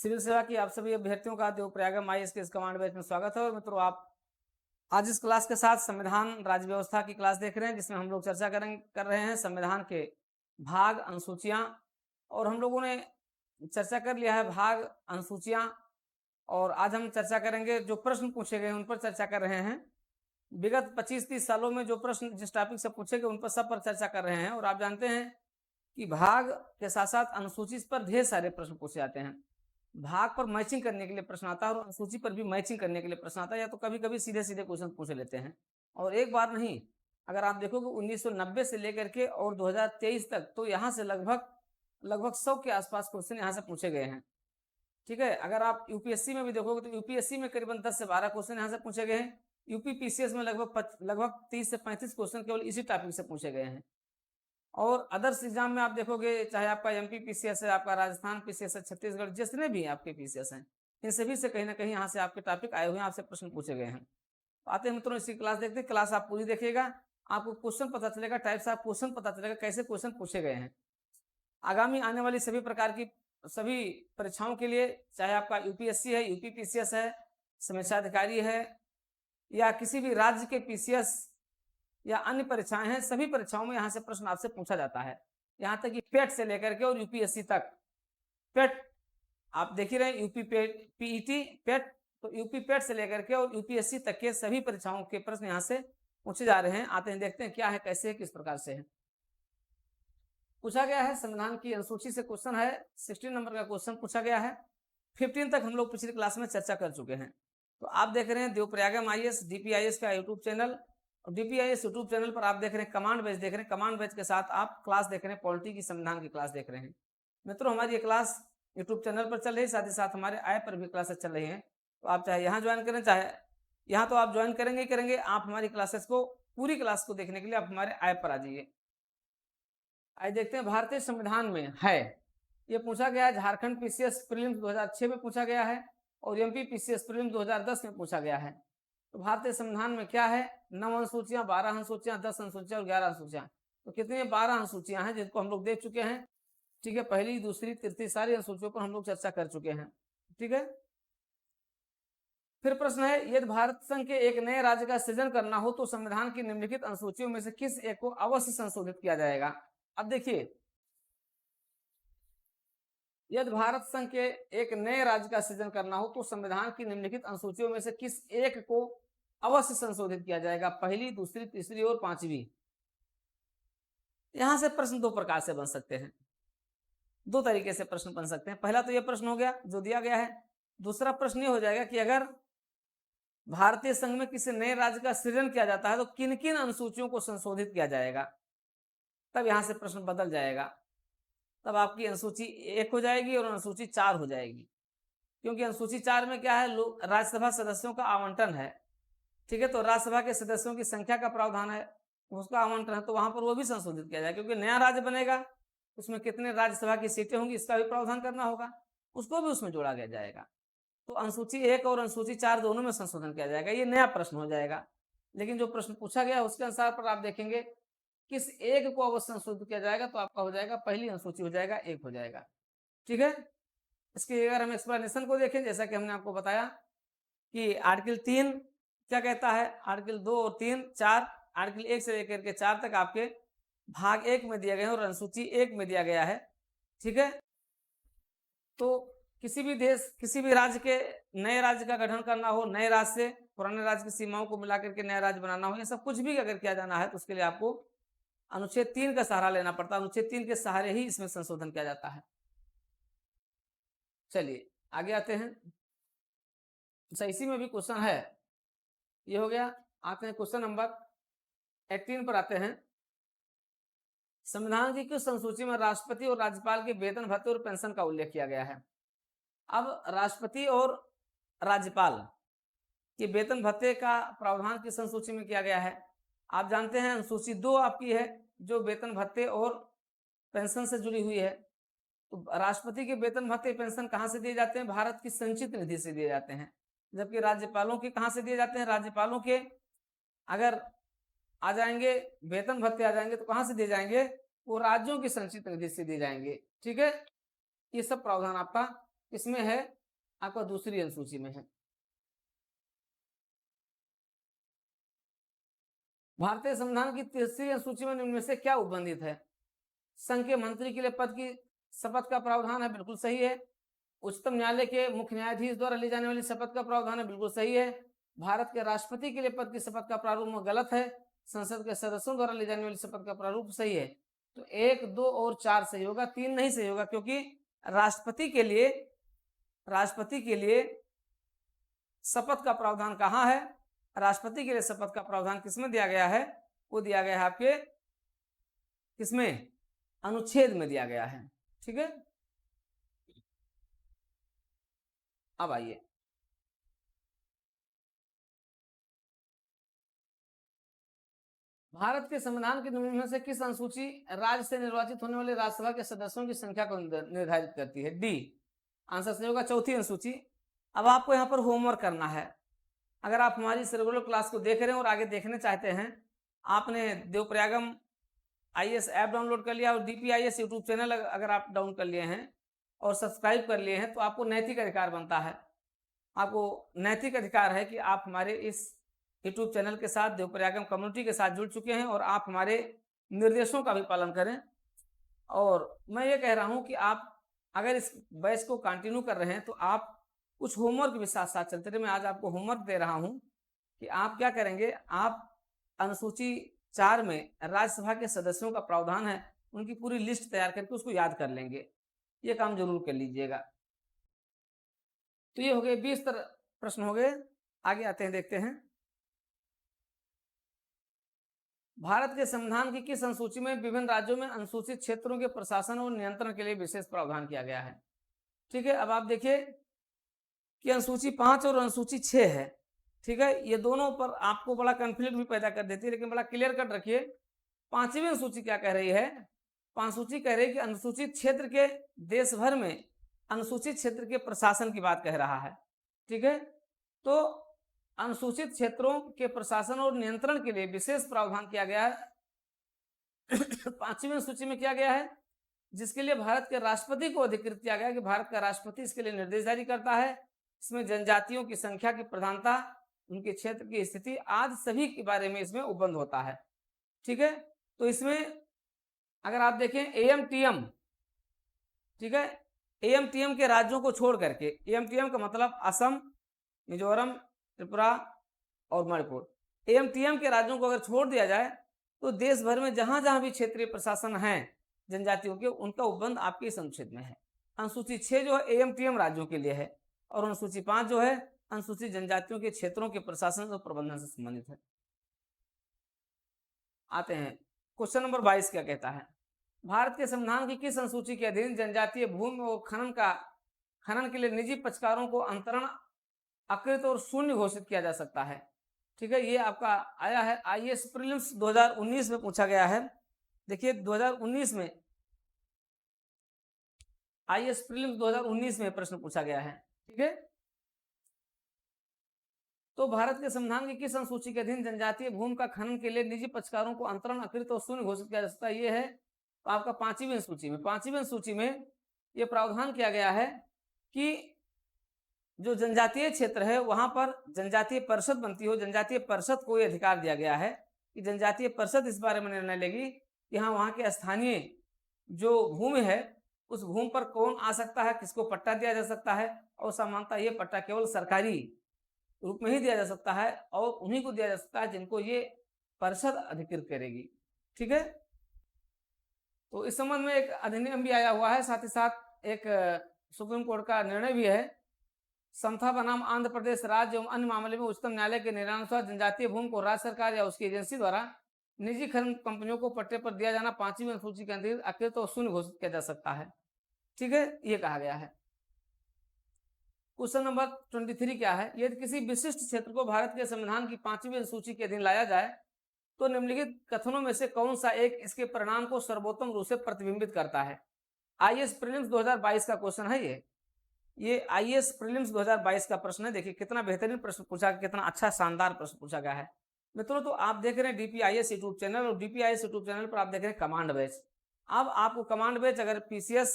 Civil सेवा की आप सभी अभ्यर्थियों का देवप्रयागम आईएएस के इस कमांड बैच में स्वागत है। और मित्रों, आप आज इस क्लास के साथ संविधान राज्य व्यवस्था की क्लास देख रहे हैं, जिसमें हम लोग चर्चा कर रहे हैं संविधान के भाग, अनुसूचियां। और हम लोगों ने चर्चा कर लिया है भाग, अनुसूचियां, और आज हम चर्चा करेंगे जो प्रश्न पूछे गए उन पर चर्चा कर रहे हैं। विगत 25-30 सालों में जो प्रश्न जिस टॉपिक से पूछे गए उन पर सब पर चर्चा कर रहे हैं। और आप जानते हैं कि भाग के साथ साथ अनुसूची पर ढेर सारे प्रश्न पूछे जाते हैं। भाग पर मैचिंग करने के लिए प्रश्न आता है और अनुसूची पर भी मैचिंग करने के लिए प्रश्न आता है, या तो कभी कभी सीधे सीधे क्वेश्चन पूछ लेते हैं। और एक बार नहीं, अगर आप देखोगे 1990 से लेकर के और 2023 तक, तो यहाँ से लगभग 100 के आसपास क्वेश्चन यहाँ से पूछे गए हैं। ठीक है, अगर आप यूपीएससी में भी देखोगे तो यूपीएससी में करीबन 10 से 12 क्वेश्चन यहाँ से पूछे गए हैं। यूपी पीसीएस में लगभग 30 से 35 क्वेश्चन केवल इसी टॉपिक से पूछे गए हैं। और अदर्स एग्जाम में आप देखोगे, चाहे आपका एमपी पीसीएस है, आपका राजस्थान पीसीएस है, छत्तीसगढ़, जितने भी आपके पीसीएस हैं, इन सभी से कहीं ना कहीं यहाँ से आपके टॉपिक आए हुए हैं, आपसे प्रश्न पूछे गए हैं। तो आते हैं मित्रों, इसकी क्लास देखते हैं। क्लास आप पूरी देखिएगा, आपको क्वेश्चन पता चलेगा, टाइप्स ऑफ क्वेश्चन पता चलेगा, कैसे क्वेश्चन पूछे गए हैं। आगामी आने वाली सभी प्रकार की सभी परीक्षाओं के लिए, चाहे आपका यूपीएससी है, यूपी पीसीएस है, समीक्षा अधिकारी है, या किसी भी राज्य के पीसीएस या अन्य परीक्षाएं हैं, सभी परीक्षाओं में यहाँ से प्रश्न आपसे पूछा जाता है। यहाँ तक कि पेट से लेकर के और यूपीएससी तक। पेट आप देख ही रहे, यूपी पेट, पीईटी, पेट, तो यूपी पेट से लेकर के और यूपीएससी तक के सभी परीक्षाओं के प्रश्न यहाँ से पूछे जा रहे हैं। आते हैं, देखते हैं क्या है, कैसे है, किस प्रकार से है। पूछा गया है संविधान की अनुसूची से क्वेश्चन है, 16 नंबर का क्वेश्चन पूछा गया है। 15 तक हम लोग पिछली क्लास में चर्चा कर चुके हैं। तो आप देख रहे हैं देवप्रयागम आईएएस डीपीआईएस का यूट्यूब चैनल, और डीपीआईएस यूट्यूब चैनल पर आप देख रहे हैं कमांड बैच देख रहे हैं। कमांड बैच के साथ आप क्लास देख रहे हैं, पॉलिटी की संविधान की क्लास देख रहे हैं। मित्रों, हमारी ये क्लास यूट्यूब चैनल पर चल रही है, साथ ही साथ हमारे ऐप पर भी क्लासेस चल रही हैं। तो आप चाहे यहाँ ज्वाइन करें, चाहे यहाँ, तो आप ज्वाइन करेंगे ही करेंगे। आप हमारी क्लासेस को, पूरी क्लास को देखने के लिए आप हमारे ऐप पर आ जाइए। आइए देखते हैं, भारतीय संविधान में है, ये पूछा गया है। झारखंड पीसीएस प्रीलिम्स 2006 में पूछा गया है, और एमपी पीसीएस प्रीलिम्स 2010 में पूछा गया है। तो भारतीय संविधान में क्या है? 9 अनुसूचियां, 12 अनुसूचियां, 10 अनुसूचियां और 11 अनुसूचियां। तो कितनी 12 अनुसूचियां हैं, जिनको हम लोग देख चुके हैं। ठीक है, पहली, दूसरी, तृतीय, सारी अनुसूचियों पर हम लोग चर्चा कर चुके हैं। ठीक है, फिर प्रश्न है, यदि भारत संघ के एक नए राज्य का सृजन करना हो तो संविधान की निम्नलिखित अनुसूचियों में से किस एक को अवश्य संशोधित किया जाएगा? अब देखिए, यदि भारत संघ के एक नए राज्य का सृजन करना हो तो संविधान की निम्नलिखित अनुसूचियों में से किस एक को अवश्य संशोधित किया जाएगा? पहली, दूसरी, तीसरी और पांचवी। यहां से प्रश्न दो प्रकार से बन सकते हैं, दो तरीके से प्रश्न बन सकते हैं। पहला तो यह प्रश्न हो गया जो दिया गया है। दूसरा प्रश्न ये हो जाएगा कि अगर भारतीय संघ में किसी नए राज्य का सृजन किया जाता है तो किन किन अनुसूचियों को संशोधित किया जाएगा? तब यहां से प्रश्न बदल जाएगा। तब आपकी अनुसूची 1 हो जाएगी और अनुसूची 4 हो जाएगी, क्योंकि अनुसूची 4 में क्या है? राज्यसभा सदस्यों का आवंटन है। ठीक है, तो राज्यसभा के सदस्यों की संख्या का प्रावधान है, उसका आवंटन है, तो वहां पर वो भी संशोधित किया जाएगा, क्योंकि नया राज्य बनेगा, उसमें कितने राज्यसभा की सीटें होंगी इसका भी प्रावधान करना होगा, उसको भी उसमें जोड़ा गया जाएगा। तो अनुसूची 1 और अनुसूची 4 दोनों में संशोधन किया जाएगा। ये नया प्रश्न हो जाएगा। लेकिन जो प्रश्न पूछा गया उसके अनुसार पर आप देखेंगे किस एक को अवश्य संशोधित किया जाएगा, तो आपका हो जाएगा पहली अनुसूची हो जाएगा, 1 हो जाएगा। ठीक है, इसकी अगर हम एक्सप्लेनेशन को देखें, जैसा कि हमने आपको बताया कि आर्टिकल 3 क्या कहता है, आर्टिकल 2 और 3, 4, आर्टिकल 1 से लेकर के 4 तक आपके भाग 1 में दिया गया है और अनुसूची 1 में दिया गया है। ठीक है, तो किसी भी देश, किसी भी राज्य के नए राज्य का गठन करना हो, नए राज्य से पुराने राज्य की सीमाओं को मिलाकर के नया राज्य बनाना हो, ये सब कुछ भी अगर किया जाना है तो उसके लिए आपको अनुच्छेद 3 का सहारा लेना पड़ता है। अनुच्छेद 3 के सहारे ही इसमें संशोधन किया जाता है। चलिए आगे आते हैं। अच्छा, इसी में भी क्वेश्चन है, ये हो गया। आते हैं क्वेश्चन नंबर 18 पर आते हैं। संविधान की किस अनुसूची में राष्ट्रपति और राज्यपाल के वेतन भत्ते और पेंशन का उल्लेख किया गया है? अब राष्ट्रपति और राज्यपाल के वेतन भत्ते का प्रावधान किस अनुसूची में किया गया है? आप जानते हैं अनुसूची 2 आपकी है जो वेतन भत्ते और पेंशन से जुड़ी हुई है। तो राष्ट्रपति के वेतन भत्ते पेंशन कहां से दिए जाते हैं? भारत की संचित निधि से दिए जाते हैं। जबकि राज्यपालों के कहां से दिए जाते हैं? राज्यपालों के अगर आ जाएंगे वेतन भत्ते आ जाएंगे तो कहां से दिए जाएंगे? वो राज्यों की संचित निधि से दिए जाएंगे। ठीक है, ये सब प्रावधान आपका किसमें है, आपका दूसरी अनुसूची में है। भारतीय संविधान की तीसरी अनुसूची में निम्न में से क्या उपबंधित है? संघ के मंत्री के लिए पद की शपथ का प्रावधान है, बिल्कुल सही है। उच्चतम न्यायालय के मुख्य न्यायाधीश द्वारा ली जाने वाली शपथ का प्रावधान है, बिल्कुल सही है। भारत के राष्ट्रपति के लिए पद की शपथ का प्रारूप गलत है। संसद के सदस्यों द्वारा ली जाने वाली शपथ का प्रारूप सही है। तो 1, 2 और 4 सही होगा, 3 नहीं सही होगा, क्योंकि राष्ट्रपति के लिए शपथ का प्रावधान कहाँ है? राष्ट्रपति के लिए शपथ का प्रावधान किसमें दिया गया है? वो दिया गया है आपके किसमें? अनुच्छेद में दिया गया है। ठीक है, अब आइए, भारत के संविधान के नियमों में से किस अनुसूची राज्य से निर्वाचित होने वाले राज्यसभा के सदस्यों की संख्या को निर्धारित करती है? डी। आंसर सही होगा, चौथी अनुसूची। अब आपको यहाँ पर होमवर्क करना है। अगर आप हमारी इस रेगुलर क्लास को देख रहे हैं और आगे देखने चाहते हैं, आपने देवप्रयागम IAS ऐप डाउनलोड कर लिया और DPIS यूट्यूब चैनल अगर आप डाउन कर लिए हैं और सब्सक्राइब कर लिए हैं, तो आपको नैतिक अधिकार बनता है। आपको नैतिक अधिकार है कि आप हमारे इस यूट्यूब चैनल के साथ, देवप्रयागम कम्युनिटी के साथ जुड़ चुके हैं और आप हमारे निर्देशों का भी पालन करें। और मैं ये कह रहा हूं कि आप अगर इस बैच को कंटिन्यू कर रहे हैं तो आप कुछ होमवर्क भी साथ साथ चलते रहे। मैं आज आपको होमवर्क दे रहा हूं कि आप क्या करेंगे, आप अनुसूची 4 में राज्यसभा के सदस्यों का प्रावधान है, उनकी पूरी लिस्ट तैयार करके उसको याद कर लेंगे। ये काम जरूर कर लीजिएगा। तो ये हो गए 20 प्रश्न हो गए। आगे आते हैं, देखते हैं भारत के संविधान की किस अनुसूची में विभिन्न राज्यों में अनुसूचित क्षेत्रों के प्रशासन और नियंत्रण के लिए विशेष प्रावधान किया गया है? ठीक है, अब आप देखिए कि अनुसूची 5 और अनुसूची 6 है। ठीक है, ये दोनों पर आपको बड़ा कंफ्लिक्ट भी पैदा कर देती है, लेकिन बड़ा क्लियर कट रखिए। 5वीं अनुसूची क्या कह रही है? 5 सूची कह रही है कि अनुसूचित क्षेत्र के देश भर में अनुसूचित क्षेत्र के प्रशासन की बात कह रहा है। ठीक है, तो अनुसूचित क्षेत्रों के प्रशासन और नियंत्रण के लिए विशेष प्रावधान किया गया है। 5वीं सूची में किया गया है, जिसके लिए भारत के राष्ट्रपति को अधिकृत किया गया कि भारत का राष्ट्रपति इसके लिए निर्देश जारी करता है। इसमें जनजातियों की संख्या की प्रधानता, उनके क्षेत्र की स्थिति आदि सभी के बारे में इसमें उपबंध होता है। ठीक है, तो इसमें अगर आप देखें AMTM, ठीक है, AMTM के राज्यों को छोड़ करके, AMTM का मतलब असम, मिजोरम, त्रिपुरा और मणिपुर, AMTM के राज्यों को अगर छोड़ दिया जाए तो देश भर में जहां जहां भी क्षेत्रीय प्रशासन है जनजातियों के, उनका उपबंध आपके इस अनुच्छेद में है। अनुसूची 6 जो है AMTM राज्यों के लिए है और अनुसूची 5 जो है अनुसूचित जनजातियों के क्षेत्रों के प्रशासन और प्रबंधन से संबंधित है। आते हैं क्वेश्चन नंबर 22 क्या कहता है? भारत के संविधान की किस अनुसूची के अधीन जनजातीय भूमि और खनन के लिए निजी पक्षकारों को अंतरण अकृत और शून्य घोषित किया जा सकता है? ठीक है, ये आपका आया है IAS प्रीलिम्स 2019 में पूछा गया है। देखिए 2019 में IAS प्रीलिम्स 2019 में प्रश्न पूछा गया है। ठीक है, तो भारत के संविधान की किस अनुसूची के अधीन जनजातीय भूमि का खनन के लिए निजी पक्षकारों को अंतरण अकृत और शून्य घोषित किया जा सकता है? ये है आपका 5वीं सूची में। 5वीं सूची में ये प्रावधान किया गया है कि जो जनजातीय क्षेत्र है वहां पर जनजातीय परिषद बनती हो, जनजातीय परिषद को यह अधिकार दिया गया है कि जनजातीय परिषद इस बारे में निर्णय लेगी कि हाँ, वहां के स्थानीय जो भूमि है उस भूमि पर कौन आ सकता है, किसको पट्टा दिया जा सकता है, और सामान्यतः ये पट्टा केवल सरकारी रूप में ही दिया जा सकता है और उन्हीं को दिया जा सकता है जिनको ये परिषद अधिकृत करेगी। ठीक है, तो इस संबंध में एक अधिनियम भी आया हुआ है, साथ ही साथ एक सुप्रीम कोर्ट का निर्णय भी है। समता बनाम आंध्र प्रदेश राज्य एवं अन्य मामले में उच्चतम न्यायालय के निर्णयानुसार जनजातीय भूमि को राज्य सरकार या उसकी एजेंसी द्वारा निजी खनन कंपनियों को पट्टे पर दिया जाना 5वीं अनुसूची के अंतर्गत अकृत और शून्य घोषित किया जा सकता है। ठीक है, ये कहा गया है। क्वेश्चन नंबर 23 क्या है? यदि किसी विशिष्ट क्षेत्र को भारत के संविधान की 5वीं अनुसूची के अधीन लाया जाए तो निम्नलिखित कथनों में से कौन सा एक इसके परिणाम को सर्वोत्तम रूप से प्रतिबिंबित करता है? IAS प्रीलिम्स 2022 का क्वेश्चन है ये IAS प्रीलिम्स 2022 का प्रश्न है। देखिए कितना बेहतरीन प्रश्न पूछा गया, कितना अच्छा शानदार प्रश्न पूछा गया है। मित्रों, तो आप देख रहे हैं DPIS यूट्यूब चैनल और DPIS यूट्यूब चैनल पर आप देख रहे हैं कमांड बैच। अब आपको कमांड बैच अगर PCS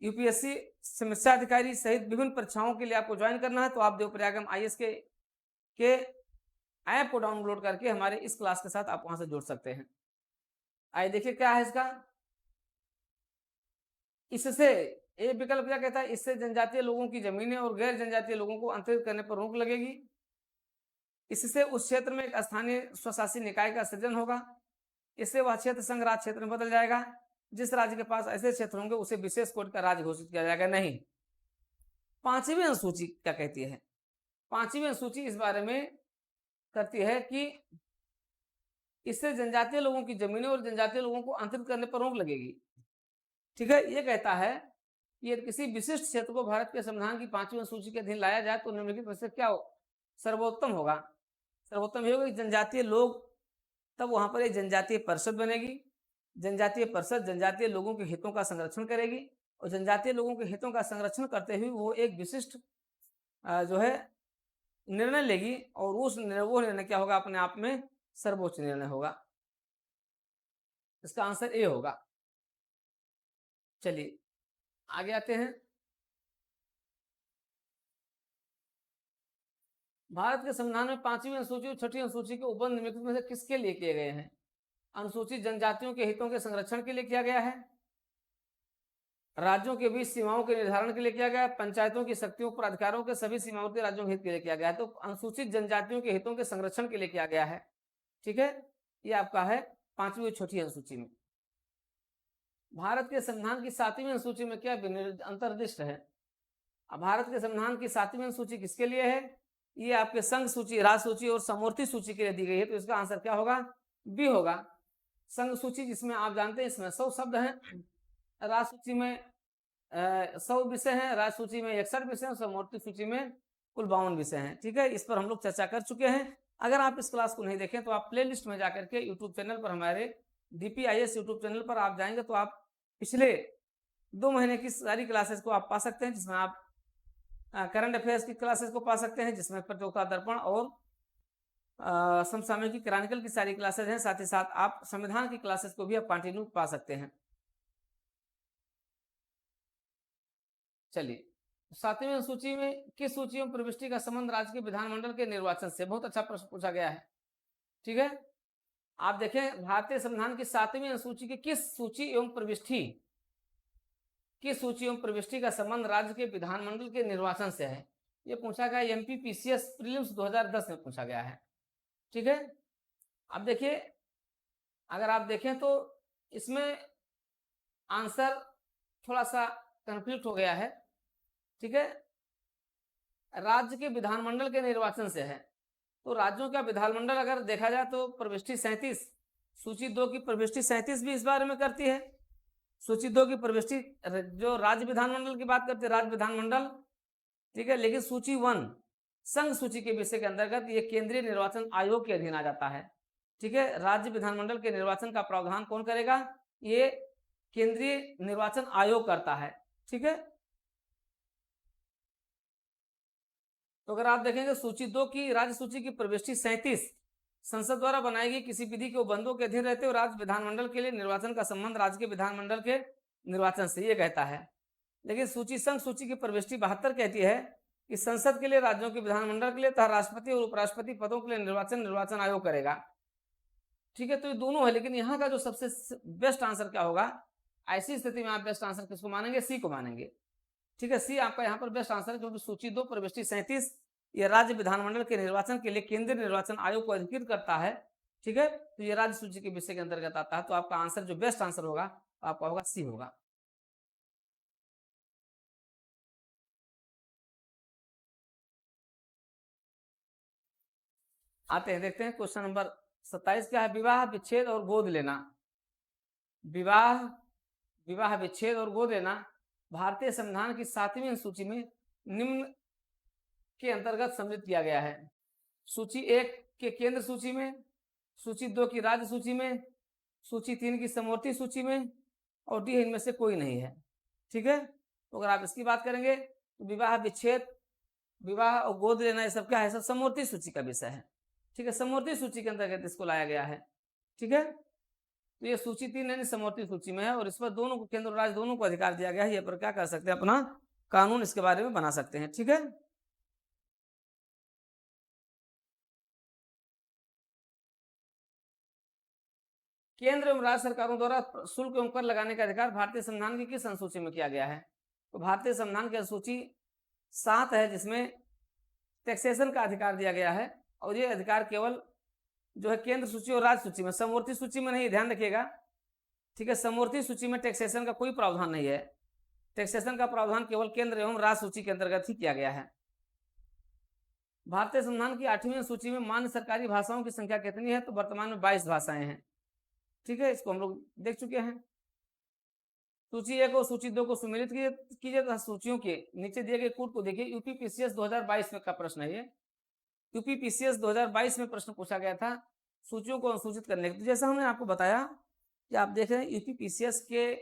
यूपीएससी समस्या अधिकारी सहित विभिन्न परीक्षाओं के लिए आपको ज्वाइन करना है तो आप देवप्रयागम आईएएस के ऐप को डाउनलोड करके हमारे इस क्लास के साथ आप वहां से जुड़ सकते हैं। आइए देखिए क्या है इसका। इससे ये विकल्प क्या कहता है, इससे जनजातीय लोगों की जमीनें और गैर जनजातीय लोगों को अंतरित करने पर रोक लगेगी। इससे उस क्षेत्र में एक स्थानीय स्वशासी निकाय का सृजन होगा। इससे वह क्षेत्र संघ राज्य क्षेत्र में बदल जाएगा। जिस राज्य के पास ऐसे क्षेत्र होंगे उसे विशेष कोड का राज्य घोषित किया जाएगा नहीं। पांचवी अनुसूची क्या कहती है? पांचवी अनुसूची इस बारे में करती है कि इससे जनजातीय लोगों की जमीनें और जनजातीय लोगों को अंतरित करने पर रोक लगेगी। ठीक है, ये कहता है कि यदि किसी विशिष्ट क्षेत्र को भारत के संविधान की पांचवी अनुसूची के अधीन लाया जाए तो निम्नलिखित में से क्या सर्वोत्तम होगा? सर्वोत्तम ये होगा कि जनजातीय लोग, तब वहां पर एक जनजातीय परिषद बनेगी। जनजातीय परिषद जनजातीय लोगों के हितों का संरक्षण करेगी और जनजातीय लोगों के हितों का संरक्षण करते हुए वो एक विशिष्ट जो है निर्णय लेगी और वो निर्णय क्या होगा? अपने आप में सर्वोच्च निर्णय होगा। इसका आंसर ए होगा। चलिए आगे आते हैं। भारत के संविधान में पांचवी अनुसूची और छठी अनुसूची के उपबंध निम्नलिखित में से किसके लिए किए गए हैं? अनुसूचित जनजातियों के हितों के संरक्षण के लिए किया गया है, राज्यों के बीच सीमाओं के निर्धारण के लिए किया गया है, पंचायतों की शक्तियों पर अधिकारों के सभी सीमावर्ती राज्यों के हित के लिए किया गया है। तो अनुसूचित जनजातियों के हितों के संरक्षण के लिए किया गया है। ठीक है, ये आपका है पांचवी और छठी अनुसूची में। भारत के संविधान की सातवीं अनुसूची में क्या अंतर्दिष्ट है? अब भारत के संविधान की सातवीं अनुसूची किसके लिए है? ये आपके संघ सूची, राज सूची और समवर्ती सूची के लिए दी गई है। तो इसका आंसर क्या होगा? बी होगा। संघ सूची जिसमें आप जानते हैं इसमें 100 शब्द हैं, राज सूची में 100 विषय हैं, राज सूची में 61 विषय हैं, समवर्ती सूची में कुल 52 विषय हैं। ठीक है, इस पर हम लोग चर्चा कर चुके हैं। अगर आप इस क्लास को नहीं देखें तो आप प्ले लिस्ट में जाकर के यूट्यूब चैनल पर, हमारे DPIS यूट्यूब चैनल पर आप जाएंगे तो आप पिछले 2 महीने की सारी क्लासेस को आप पा सकते हैं, जिसमें आप करंट अफेयर्स की क्लासेस को पा सकते हैं, जिसमें प्रतियोगिता दर्पण और समसामयिक क्रॉनिकल की सारी क्लासेस हैं। साथ ही साथ आप संविधान की क्लासेस को भी आप कंटिन्यू पा सकते हैं। चलिए, सातवीं अनुसूची में किस सूची में प्रविष्टि का संबंध राज्य के विधानमंडल के निर्वाचन से? बहुत अच्छा प्रश्न पूछा गया है। ठीक है, आप देखें भारतीय संविधान की सातवीं अनुसूची की किस सूची एवं प्रविष्टि का संबंध राज्य के विधानमंडल के निर्वाचन से है? ये पूछा गया MPPCS प्रीलिम्स 2010 में पूछा गया है। ठीक है, अब देखिए, अगर आप देखें तो इसमें आंसर थोड़ा सा कंफ्लिक्ट हो गया है। ठीक है, राज्य के विधानमंडल के निर्वाचन से है, तो राज्यों का विधानमंडल अगर देखा जाए तो प्रविष्टि 37, सूची 2 की प्रविष्टि 37 भी इस बारे में करती है। सूची 2 की प्रविष्टि जो राज्य विधानमंडल की बात करते हैं, राज्य विधानमंडल। ठीक है, लेकिन सूची 1 संघ सूची के विषय के अंतर्गत ये केंद्रीय निर्वाचन आयोग के अधीन आ जाता है। ठीक है, राज्य विधानमंडल के निर्वाचन का प्रावधान कौन करेगा? ये केंद्रीय निर्वाचन आयोग करता है। ठीक है, तो अगर आप देखेंगे सूची 2 की राज्य सूची की प्रविष्टि 37 संसद द्वारा बनाई गई किसी विधि के उपबंधों के अधीन रहते हुए राज्य विधानमंडल के लिए निर्वाचन का संबंध राज्य के विधानमंडल के निर्वाचन से, ये कहता है। लेकिन सूची संघ सूची की प्रविष्टि 72 कहती है कि संसद के लिए, राज्यों के विधानमंडल के लिए तथा राष्ट्रपति और उपराष्ट्रपति पदों के लिए निर्वाचन आयोग करेगा। ठीक है, तो ये दोनों है, लेकिन यहाँ का जो सबसे बेस्ट आंसर क्या होगा? ऐसी स्थिति में आप बेस्ट आंसर किसको मानेंगे? सी को मानेंगे। ठीक है, सी आपका यहाँ पर बेस्ट आंसर है, क्योंकि सूची 2 प्रविष्टि 37 ये राज्य विधानमंडल के निर्वाचन के लिए केंद्रीय निर्वाचन आयोग को अधिकृत करता है। ठीक है, तो ये राज्य सूची के विषय के अंतर्गत आता है। तो आपका आंसर जो बेस्ट आंसर होगा आपका होगा सी होगा। आते हैं, देखते हैं क्वेश्चन नंबर 27 क्या है? विवाह विच्छेद और गोद लेना। विवाह विच्छेद और गोद लेना भारतीय संविधान की 7वीं अनुसूची में निम्न के अंतर्गत सम्मिलित किया गया है। सूची 1 के केंद्र सूची में, सूची 2 की राज्य सूची में, सूची 3 की समवर्ती सूची में, और डी इनमें से कोई नहीं है। ठीक है, तो अगर आप इसकी बात करेंगे तो विवाह विच्छेद, विवाह और गोद लेना ये सब क्या है? सब समवर्ती सूची का विषय है। ठीक है, समवर्ती सूची के अंतर्गत इसको लाया गया है। ठीक है, तो ये सूची 3 यानी समवर्ती सूची में है और इस पर दोनों को, केंद्र और राज्य दोनों को अधिकार दिया गया है। ये पर क्या कर सकते हैं, अपना कानून इसके बारे में बना सकते हैं। ठीक है, केंद्र एवं राज्य सरकारों द्वारा शुल्क एवं कर लगाने का अधिकार भारतीय संविधान की किस अनुसूची में किया गया है? तो भारतीय संविधान की अनुसूची 7 है, जिसमें टैक्सेशन का अधिकार दिया गया है और ये अधिकार केवल जो है केंद्र सूची और राज्य सूची में, समवर्ती सूची में नहीं, ध्यान रखिएगा। ठीक है, समवर्ती सूची में टैक्सेशन का कोई प्रावधान नहीं है। टैक्सेशन का प्रावधान केवल केंद्र एवं राज्य सूची के अंतर्गत ही किया गया है। भारतीय संविधान की 8वीं सूची में मान्य सरकारी भाषाओं की संख्या कितनी है? तो वर्तमान में 22 भाषाएं हैं। ठीक है, इसको हम लोग देख चुके हैं। सूची 1 और सूची 2 को सम्मिलित कीजिए तथा सूचियों के नीचे दिए गए कूट को देखिए। यूपीपीसीएस 2022 में का प्रश्न है ये। यूपीपीसीएस 2022 में प्रश्न पूछा गया था सूचियों को अनुसूचित करने के। तो जैसा हमने आपको बताया कि आप देख रहे हैं यूपीपीसीएस के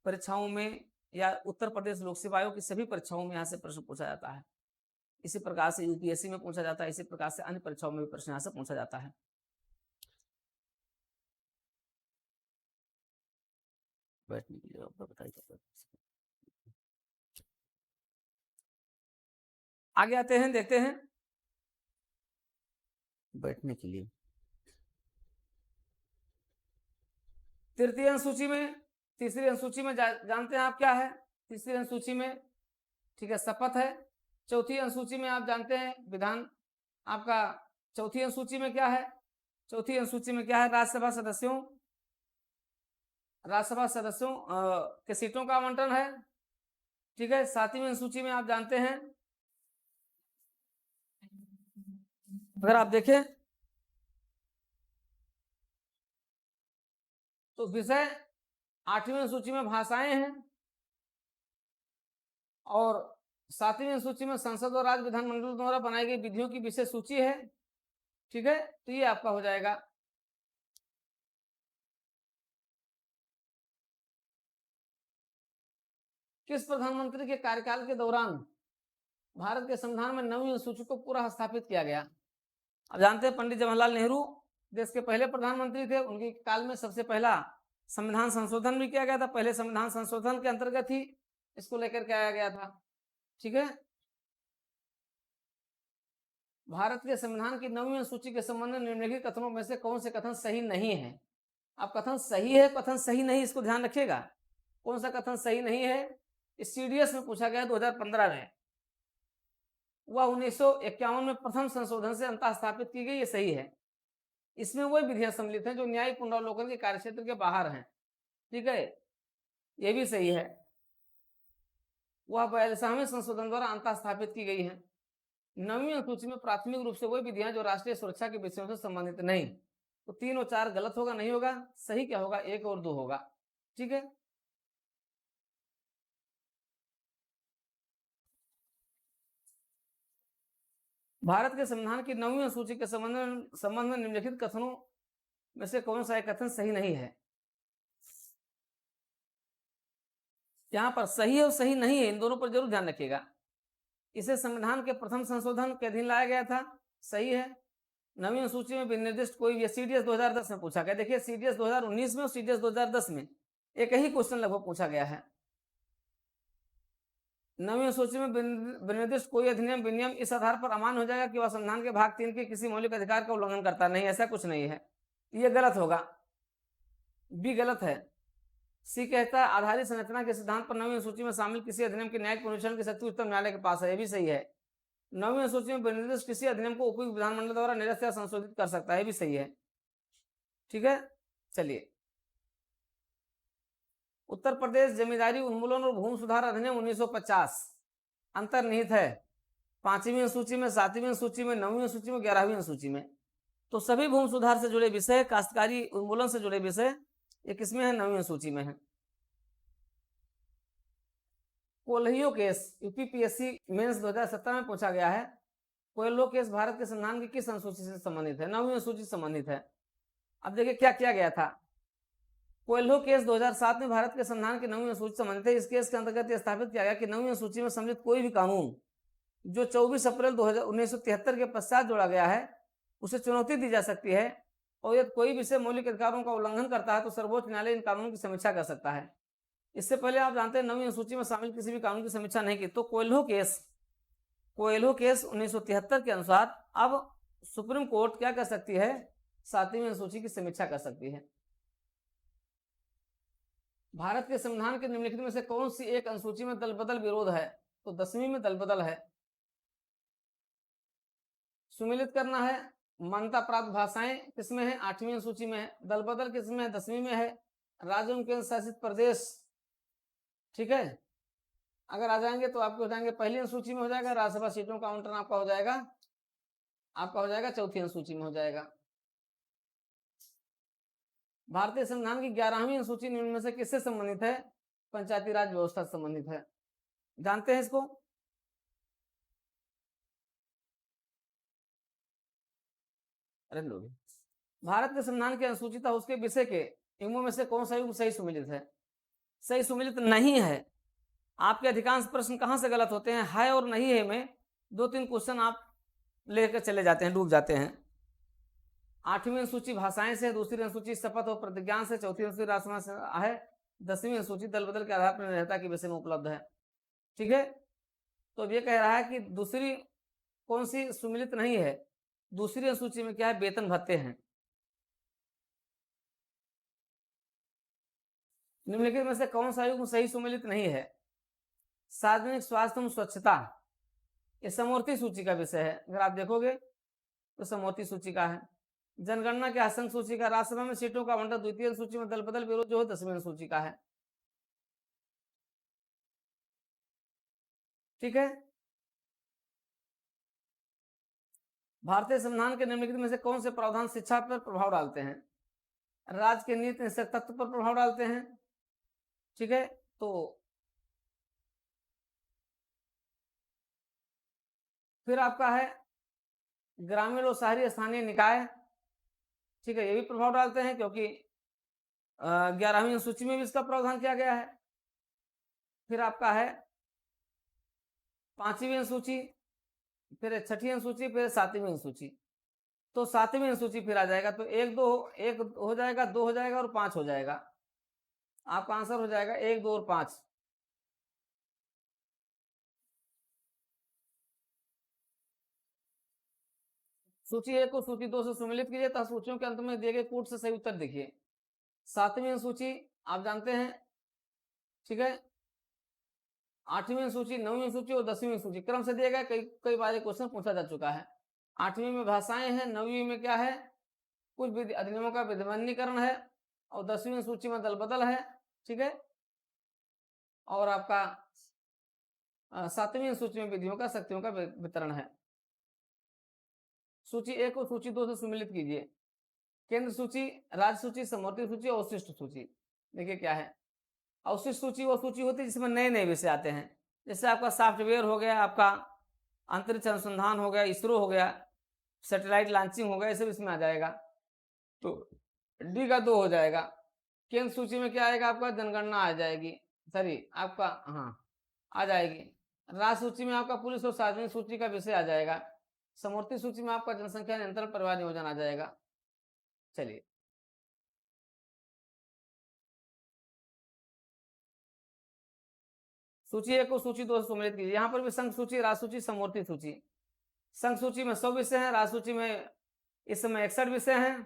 परीक्षाओं में या उत्तर प्रदेश लोक सेवा आयोग की सभी परीक्षाओं में यहाँ से प्रश्न पूछा जाता है। इसी प्रकार से यूपीएससी में पूछा जाता है, इसी प्रकार से अन्य परीक्षाओं में भी प्रश्न यहाँ से पूछा जाता है। बैठने के लिए बताइए। आगे आते हैं, देखते हैं बैठने के लिए। तृतीय अनुसूची में, तीसरी अनुसूची में जानते हैं आप क्या है? तीसरी अनुसूची में, ठीक है, शपथ है। चौथी अनुसूची में आप जानते हैं विधान, आपका चौथी अनुसूची में क्या है? चौथी अनुसूची में क्या है? राज्यसभा सदस्यों के सीटों का आवंटन है। ठीक है, 7वीं अनुसूची में आप जानते हैं, अगर आप देखें तो विषय 8वीं अनुसूची में भाषाएं हैं और 7वीं अनुसूची में संसद और राज्य विधानमंडल द्वारा बनाई गई विधियों की विशेष सूची है। ठीक है, तो ये आपका हो जाएगा। किस प्रधानमंत्री के कार्यकाल के दौरान भारत के संविधान में 9वीं अनुसूची को पूरा स्थापित किया गया? अब जानते हैं पंडित जवाहरलाल नेहरू देश के पहले प्रधानमंत्री थे। उनके काल में सबसे पहला संविधान संशोधन भी किया गया था। पहले संविधान संशोधन के अंतर्गत ही इसको लेकर के आया गया था। ठीक है, भारत के संविधान की 9वीं अनुसूची के संबंध में निम्नलिखित कथनों में से कौन से कथन सही नहीं है? अब कथन सही है, कथन सही नहीं, इसको ध्यान रखिएगा। कौन सा कथन सही नहीं है? इस सीडीएस में पूछा गया 2015 में। वह 1951 में प्रथम संशोधन से अंतः स्थापित की गई, ये सही है। इसमें वही विधियां सम्मिलित हैं जो न्यायिक पुनरावलोकन के कार्यक्षेत्र के बाहर हैं। ठीक है, ये भी सही है। वह 42वें संशोधन द्वारा अंतः स्थापित की गई है। 9वीं अनुसूची में प्राथमिक रूप से वही विधियां जो राष्ट्रीय सुरक्षा के विषयों से संबंधित नहीं। तो 3 और 4 गलत होगा, नहीं होगा। सही क्या होगा? 1 और 2 होगा। ठीक है, भारत के संविधान की 9वीं अनुसूची के संबंध में निम्नलिखित कथनों में से कौन सा एक कथन सही नहीं है? यहाँ पर सही है और सही नहीं है, इन दोनों पर जरूर ध्यान रखिएगा। इसे संविधान के प्रथम संशोधन के अधीन लाया गया था, सही है। 9वीं अनुसूची में विनिर्दिष्ट कोई भी, सीडीएस 2010 में पूछा गया। देखिए सीडीएस 2019 में और सीडीएस 2010 में एक ही क्वेश्चन लगभग पूछा गया है। 9वीं अनुसूची में विनिर्दिष्ट कोई अधिनियम विनियम इस आधार पर अमान्य हो जाएगा कि वह संविधान के भाग 3 के किसी मौलिक अधिकार का उल्लंघन करता नहीं, ऐसा कुछ नहीं है। ये गलत होगा, बी गलत है। सी कहता है आधारित संरचना के सिद्धांत पर 9वीं अनुसूची में शामिल किसी अधिनियम के न्यायिक पुनरीक्षण की शक्ति उच्चतम न्यायालय के पास है, ये भी सही है। 9वीं अनुसूची में विनिर्दिष्ट किसी अधिनियम को उपयुक्त विधानमंडल द्वारा निरस्त या संशोधित कर सकता है, ये भी सही है। ठीक है, चलिए। उत्तर प्रदेश जमींदारी उन्मूलन और भूमि सुधार अधिनियम 1950 अंतर्निहित है 5वीं अनुसूची में, 7वीं अनुसूची में, 9वीं अनुसूची में, 11वीं अनुसूची में। तो सभी भूमि सुधार से जुड़े विषय, काश्तकारी उन्मूलन से जुड़े विषय, ये किसमें है? 9वीं अनुसूची में है। कोल्हियो केस यूपीपीएससी मेंस 2017 में पूछा गया है। कोल्हियो केस भारत के संविधान की किस अनुसूची से संबंधित है? 9वीं अनुसूची से संबंधित है। अब देखिए क्या किया गया था। कोल्हियो केस 2007 में भारत के संविधान की 9वीं अनुसूची से संबंधित है। इस केस के अंतर्गत यह स्थापित किया गया कि 9वीं अनुसूची में सम्मिलित कोई भी कानून जो 24 अप्रैल 1973 के पश्चात जोड़ा गया है, उसे चुनौती दी जा सकती है और यदि कोई विषय मौलिक अधिकारों का उल्लंघन करता है तो सर्वोच्च न्यायालय इन कानूनों की समीक्षा कर सकता है। इससे पहले आप जानते हैं 9वीं अनुसूची में शामिल किसी भी कानून की समीक्षा नहीं की। तो कोयल्हो केस 1973 के अनुसार अब सुप्रीम कोर्ट क्या कर सकती है, 7वीं अनुसूची की समीक्षा कर सकती है। भारत के संविधान के निम्नलिखित में से कौन सी एक अनुसूची में दल बदल विरोध है? तो 10वीं में दल बदल है। सुमिलित करना है, मान्यता प्राप्त भाषाएं किसमें है? 8वीं अनुसूची में है। दल बदल किसमें है? 10वीं में है। राज्य एवं केंद्र शासित प्रदेश, ठीक है, अगर आ जाएंगे तो आपके हो जाएंगे पहली अनुसूची में हो जाएगा। राज्यसभा सीटों का आवंटन आपका हो जाएगा चौथी अनुसूची में हो जाएगा। भारतीय संविधान की 11वीं अनुसूची निम्न में से किससे संबंधित है? पंचायती राज व्यवस्था से संबंधित है। जानते हैं इसको? अरे लोग, भारत के संविधान की अनुसूचित उसके विषय के नियमों में से कौन सा युग सही सुमिलित है? सही सुमिलित नहीं है। आपके अधिकांश प्रश्न कहां से गलत होते हैं? है और नहीं है में 2-3 क्वेश्चन आप लेकर चले जाते हैं, डूब जाते हैं। 8वीं अनुसूची भाषाएं से, दूसरी अनुसूची शपथ और प्रतिज्ञान से, चौथी अनुसूची राजसभा से है, 10वीं अनुसूची दल बदल के आधार पर निर्णयता के विषय में उपलब्ध है। ठीक है, तो अब ये कह रहा है कि दूसरी कौन सी सुमिलित नहीं है? दूसरी अनुसूची में क्या है? वेतन भत्ते हैं। निम्नलिखित में से कौन सा युग्म सही सुमिलित नहीं है? सार्वजनिक स्वास्थ्य एवं स्वच्छता, ये समवर्ती सूची का विषय है। अगर आप देखोगे तो समवर्ती सूची का है। जनगणना के आसंग सूची का, राज्यसभा में सीटों का आवंटन द्वितीय सूची में दल बदल विरोध जो है 10वीं सूची का है। ठीक है, भारतीय संविधान के निम्नलिखित में से कौन से प्रावधान शिक्षा पर प्रभाव डालते हैं? राज्य के नीति निषेध तत्व पर प्रभाव डालते हैं। ठीक है, तो फिर आपका है ग्रामीण और शहरी स्थानीय निकाय। ठीक है, ये भी प्रभाव डालते हैं क्योंकि 11वीं सूची में भी इसका प्रावधान किया गया है। फिर आपका है 5वीं अनुसूची, फिर 6वीं अनुसूची, फिर 7वीं अनुसूची। तो 7वीं अनुसूची फिर आ जाएगा, तो 1 हो जाएगा, 2 हो जाएगा और 5 हो जाएगा। आपका आंसर हो जाएगा 1, 2 और 5। सूची 1 को सूची 2 से सुमिलित कीजिए तथा सूचियों के अंत में दिए गए कूट से सही उत्तर देखिए। 7वीं अनुसूची आप जानते हैं, ठीक है, 8वीं सूची, 9वीं सूची और 10वीं सूची क्रम से दिया गया। कई बार क्वेश्चन पूछा जा चुका है। 8वीं में भाषाएं हैं, 9वीं में क्या है? कुछ अधिनियमों का विधिवनीकरण है, और 10वीं सूची में दल बदल है। ठीक है, और आपका 7वीं सूची में विधियों का शक्तियों का वितरण है। सूची 1 को सूची 2 से सुमिलित कीजिए। केंद्र सूची, राज्य सूची, समवर्ती सूची और अवशिष्ट सूची। देखिए क्या है, अवशिष्ट सूची वो सूची होती है जिसमें नए नए विषय आते हैं। जैसे आपका सॉफ्टवेयर हो गया, आपका अंतरिक्ष अनुसंधान हो गया, इसरो हो गया, सैटेलाइट लॉन्चिंग हो गया, ये सब इसमें आ जाएगा। तो डी का 2 हो जाएगा। केंद्र सूची में क्या आएगा? आपका जनगणना आ जाएगी, सॉरी आपका, हाँ आ जाएगी। राज्य सूची में आपका पुलिस और सार्वजनिक सूची का विषय आ जाएगा। समवर्ती सूची में आपका जनसंख्या नियंत्रण परिवार नियोजन आ जाएगा। चलिए, सूची 1 को सूची 2 से सम्मिलित कीजिए। यहाँ पर भी संघ सूची, राज्य सूची, समवर्ती सूची। संघ सूची में 100 विषय हैं, राज्य सूची में इस समय 61 विषय हैं।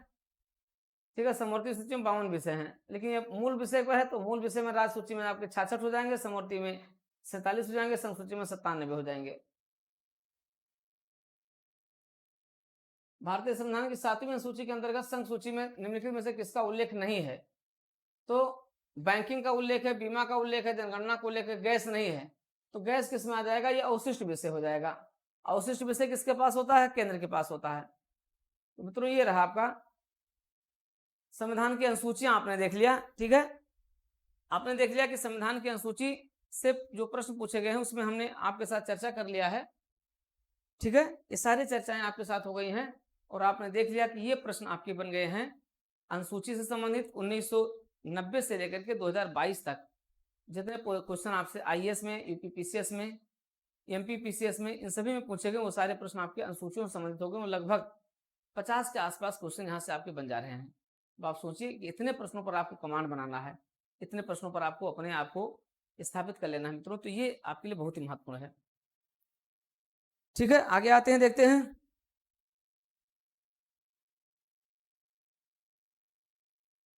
ठीक है, समवर्ती सूची में 52 विषय हैं। लेकिन ये मूल विषय पर है, तो मूल विषय में राज्य सूची में आपके 66 हो जाएंगे, समवर्ती में 47 हो जाएंगे, संघ सूची में 97 हो जाएंगे। भारतीय संविधान की 7वीं सूची के अंतर्गत संघ सूची में निम्नलिखित में से किसका उल्लेख नहीं है? तो बैंकिंग का उल्लेख है, बीमा का उल्लेख है, जनगणना का उल्लेख है, गैस नहीं है। तो गैस किस में आ जाएगा? ये अवशिष्ट विषय हो जाएगा। अवशिष्ट विषय किसके पास होता है? केंद्र के पास होता है। तो मित्रों ये रहा आपका संविधान की अनुसूचियां, आपने देख लिया। ठीक है, आपने देख लिया कि संविधान की अनुसूची से जो प्रश्न पूछे गए हैं उसमें हमने आपके साथ चर्चा कर लिया है। ठीक है, ये सारी चर्चाएं आपके साथ हो गई हैं और आपने देख लिया कि ये प्रश्न आपके बन गए हैं अनुसूची से संबंधित 1990 से लेकर के 2022 तक जितने क्वेश्चन आपसे आईएएस में, यूपीपीसीएस में, एमपीपीसीएस में, इन सभी में पूछे गए वो सारे प्रश्न आपके अनुसूचियों से संबंधित हो गए। लगभग 50 के आसपास क्वेश्चन यहाँ से आपके बन जा रहे हैं। अब आप सोचिए कि इतने प्रश्नों पर आपको कमांड बनाना है, इतने प्रश्नों पर आपको अपने आप को स्थापित कर लेना है मित्रों, तो ये आपके लिए बहुत ही महत्वपूर्ण है। ठीक है, आगे आते हैं, देखते हैं।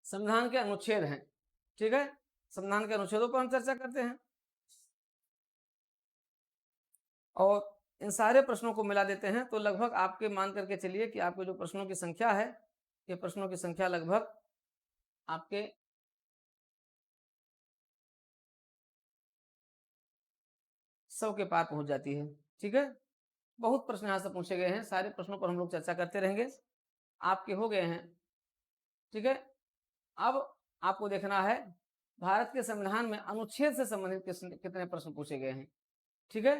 संविधान के अनुच्छेद हैं, ठीक है, संविधान के अनुच्छेदों पर हम चर्चा करते हैं और इन सारे प्रश्नों को मिला देते हैं तो लगभग आपके मान करके चलिए कि आपके जो प्रश्नों की संख्या है, ये प्रश्नों की संख्या लगभग आपके 100 के पार पहुंच जाती है। ठीक है, बहुत प्रश्न यहाँ से पूछे गए हैं, सारे प्रश्नों पर हम लोग चर्चा करते रहेंगे। आपके हो गए हैं, ठीक है। अब आपको देखना है भारत के संविधान में अनुच्छेद से संबंधित कितने प्रश्न पूछे गए हैं। ठीक है,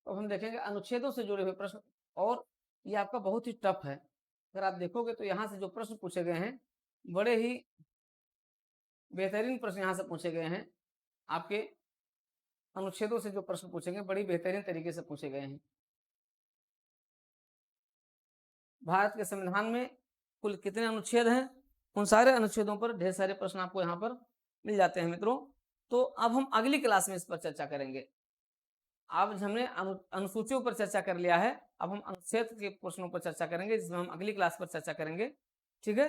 तो हम देखेंगे अनुच्छेदों से जुड़े हुए प्रश्न, और ये आपका बहुत ही टफ है। अगर आप देखोगे तो यहाँ से जो प्रश्न पूछे गए हैं बड़े ही बेहतरीन प्रश्न यहाँ से पूछे गए हैं। आपके अनुच्छेदों से जो प्रश्न पूछेंगे बड़ी बेहतरीन तरीके से पूछे गए हैं। भारत के संविधान में कुल कितने अनुच्छेद हैं, उन सारे अनुच्छेदों पर ढेर सारे प्रश्न आपको यहाँ पर मिल जाते हैं मित्रों। तो अब हम अगली क्लास में इस पर चर्चा करेंगे। अब हमने अनुसूचियों पर चर्चा कर लिया है, अब हम अनुच्छेद के प्रश्नों पर चर्चा करेंगे, जिसमें हम अगली क्लास पर चर्चा करेंगे। ठीक है,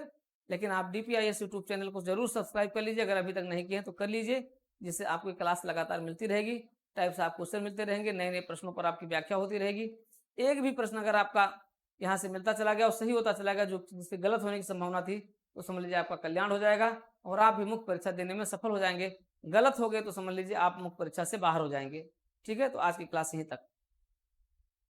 लेकिन आप DPIS यूट्यूब चैनल को जरूर सब्सक्राइब कर लीजिए, अगर अभी तक नहीं किए हैं तो कर लीजिए, जिससे आपको क्लास लगातार मिलती रहेगी, टाइप से आपको क्वेश्चन मिलते रहेंगे, नए नए प्रश्नों पर आपकी व्याख्या होती रहेगी। एक भी प्रश्न अगर आपका यहाँ से मिलता चला गया और सही होता चला गया, जो जिससे गलत होने की संभावना थी, तो समझ लीजिए आपका कल्याण हो जाएगा और आप भी मुख्य परीक्षा देने में सफल हो जाएंगे। गलत हो गए तो समझ लीजिए आप मुख्य परीक्षा से बाहर हो जाएंगे। ठीक है, तो आज की क्लास यहीं तक।